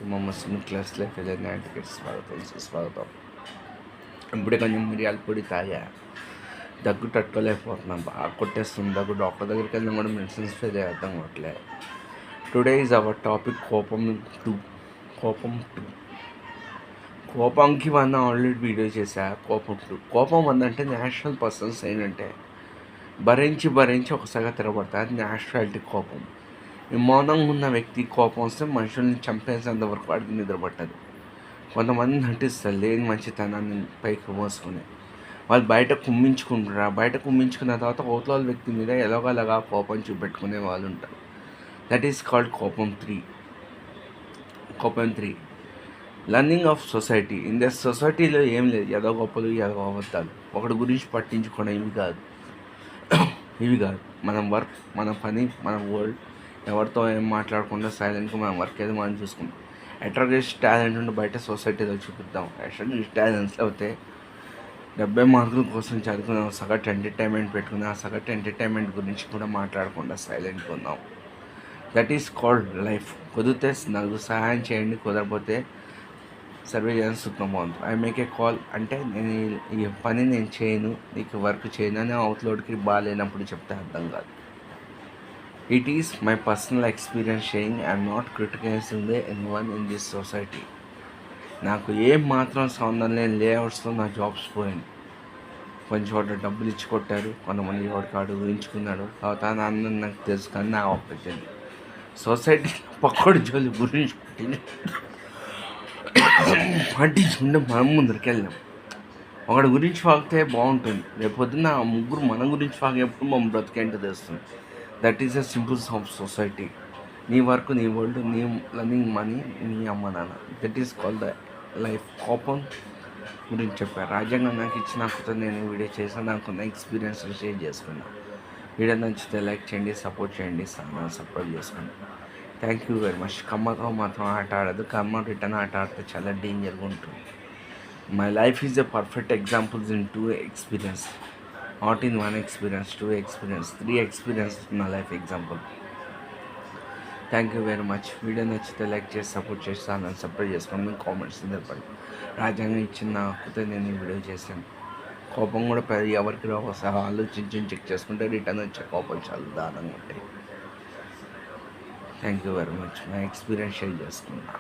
మా ముస్లిం class life ఏదైనా స్వాగతం. ఇప్పుడే కొంచెం మిరియాల పొడి తాగా. దగ్గు తట్టుకోలేకపోతున్నాం, బాగా కొట్టేస్తుంది దగ్గు. డాక్టర్ దగ్గరికి వెళ్ళినా కూడా మెడిసిన్స్ ఫెయిల్ అర్థం కావట్లే. టుడే ఈజ్ అవర్ టాపిక్ కోపం టూ. కోపంకి ఆల్రెడీ వీడియో చేశా. కోపం అంటే నేషనల్ పర్సన్స్ ఏంటంటే భరించి ఒకసారిగా తిరగబడతారు. అది నేషనాలిటీ కోపం. ఈ మౌనంగా ఉన్న వ్యక్తి కోపం వస్తే మనుషుల్ని చంపేసేంత వరకు వాడికి నిద్రపట్టదు. కొంతమంది నటిస్తారు లేని మంచితనాన్ని పైకి మోసుకుని. వాళ్ళు బయట కుమ్మించుకుంటారు. బయట కుమ్మించుకున్న తర్వాత అవతల వ్యక్తి మీద ఎలాగోలాగా కోపం చూపెట్టుకునే వాళ్ళు ఉంటారు. దట్ ఈస్ కాల్డ్ కోపం 3. Learning of society. In the సొసైటీలో ఏం లేదు, ఏదో గొప్పలు ఏదో అబద్ధాలు. ఒకటి గురించి పట్టించుకోవడం ఇవి కాదు. మనం వర్క్, మన పని, మన వరల్డ్. ఎవరితో ఏం మాట్లాడకుండా సైలెంట్గా మనం వర్క్ ఏదో మనం చూసుకుంటాం. అట్రాక్టివ్ టాలెంట్ ఉంటే బయట సొసైటీలో చూపిద్దాం. అట్రాక్టివ్ టాలెంట్స్ అయితే 70 మార్కుల కోసం చదువుకున్నాం, సగటు ఎంటర్టైన్మెంట్ పెట్టుకుని ఆ సగటు ఎంటర్టైన్మెంట్ గురించి కూడా మాట్లాడకుండా సైలెంట్గా ఉన్నాం. That is called life. కుదిరితే నలుగురు సహాయం చేయండి, కుదరపోతే సర్వే చేయడం సుఖమవుతుంది. ఐ మేక్ ఏ కాల్ అంటే నేను ఈ పని నేను చేయను, నీకు వర్క్ చేయను అని అవుట్లోడ్కి బాగాలేనప్పుడు చెప్తే అర్థం కాదు. It is my personal experience sharing. I'm not criticising anyone in this society. నాకు ఏం మాత్రం సంబంధం లేని లేఅవుట్స్లో నా జాబ్స్ పోయింది. కొంచెం చోట డబ్బులు ఇచ్చి కొట్టారు, కొంతమంది వాడికాడు ఊహించుకున్నాడు. తర్వాత అందరూ నాకు తెలుసు కానీ నా ఒక్కటి సొసైటీ పక్కడు జోలి గురించి పట్టించుకుంటే మనం ముందరికి వెళ్ళాం. ఒకటి గురించి వాగితే బాగుంటుంది, రేపొద్దున ఆ ముగ్గురు మన గురించి వాగేప్పుడు మనం బ్రతికేంటో తెలుస్తుంది. That is the సింపుల్స్ of society. నీ వర్క్, నీ వరల్డ్, నీ లర్నింగ్ మనీ, నీ అమ్మ నాన్న. That is call the life. కోపం గురించి చెప్పారు. రాజ్యాంగం నాకు ఇచ్చిన హక్కుతో నేను వీడియో చేశాను. నాకున్న ఎక్స్పీరియన్స్ షేర్ చేసుకున్నాను. వీడియో నచ్చితే లైక్ చేయండి, సపోర్ట్ చేయండి, సబ్స్క్రైబ్ చేసుకోండి. Thank you very much. కమ్మతో మాత్రం ఆట ఆడదు, కమ్మ రిటర్న్ ఆట ఆడితే చాలా డేంజర్గా ఉంటుంది. My life is a perfect examples in 2 experience, not in 1 experience, 2 experience, 3 experience నా life example. Thank you very much. Video నచ్చితే లైక్ చేసి సపోర్ట్ చేస్తాను, సబ్స్క్రైబ్ చేసుకోండి. మీ కామెంట్స్ నిలబడి రాజ్యాంగం ఇచ్చిన హక్కుతో నేను ఈ వీడియో చేశాను. కోపం కూడా ఎవరికి రావు, ఆలోచించి చెక్ చేసుకుంటే రిటర్న్ వచ్చే కోపం చాలా దారుణంగా ఉంటాయి. Thank you very much. నా ఎక్స్పీరియన్స్ షేర్ చేసుకున్నా.